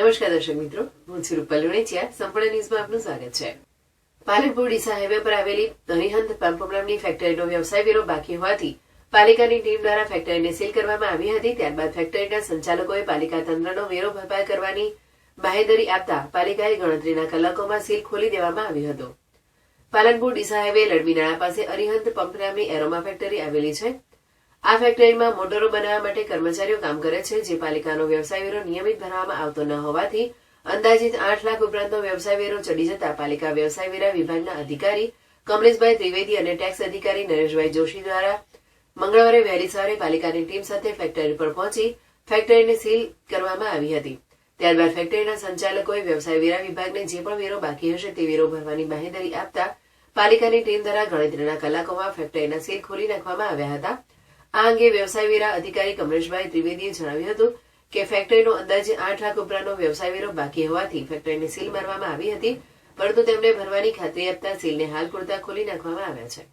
નમસ્કાર દર્શક મિત્રો, હું છું રૂપલ લુણેચિયા. સંપૂર્ણ ન્યૂઝમાં આપનું સ્વાગત છે. પાલનપુર ડીસા હાઈવે પર આવેલી અરિહંત પંપ નામની ફેક્ટરીનો વ્યવસાય વેરો બાકી હોવાથી પાલિકાની ટીમ દ્વારા ફેક્ટરીને સીલ કરવામાં આવી હતી. ત્યારબાદ ફેક્ટરીના સંચાલકોએ પાલિકા તંત્રનો વેરો ભરપાઈ કરવાની બાહેધરી આપતા પાલિકાએ ગણતરીના કલાકોમાં સીલ ખોલી દેવામાં આવ્યું હતું. પાલનપુર ડીસા હાઈવે લડબીનાળા પાસે અરિહંત પંપ નામની એરોમા ફેક્ટરી આવેલી છે. આ ફેક્ટરીમાં મોટરો બનાવવા માટે કર્મચારીઓ કામ કરે છે, જે પાલિકાનો વ્યવસાય વેરો નિયમિત ભરવામાં આવતો ન હોવાથી અંદાજિત 8 લાખ ઉપરાંતનો વ્યવસાય વેરો ચડી જતા પાલિકા વ્યવસાય વેરા વિભાગના અધિકારી કમલેશભાઈ ત્રિવેદી અને ટેક્સ અધિકારી નરેશભાઈ જોશી દ્વારા મંગળવારે વહેલી સવારે પાલિકાની ટીમ સાથે ફેક્ટરી પર પહોંચી ફેક્ટરીને સીલ કરવામાં આવી હતી. ત્યારબાદ ફેક્ટરીના સંચાલકોએ વ્યવસાય વેરા વિભાગને જે પણ વેરો બાકી હશે તે વેરો ભરવાની બાહેધરી આપતા પાલિકાની ટીમ દ્વારા ગણતરીના કલાકોમાં ફેક્ટરીના સીલ ખોલી નાખવામાં આવ્યા હતા. આ અંગે વ્યવસાય વેરા અધિકારી કમલેશભાઈ ત્રિવેદીએ જણાવ્યું હતું કે ફેક્ટરીનો અંદાજે 8 લાખ ઉપરાંતનો વ્યવસાય વેરો બાકી હોવાથી ફેક્ટરીને સીલ મારવામાં આવી હતી, પરંતુ તેમને ભરવાની ખાતરી આપતા સીલને હાલ પૂરતા ખોલી નાખવામાં આવ્યા છે.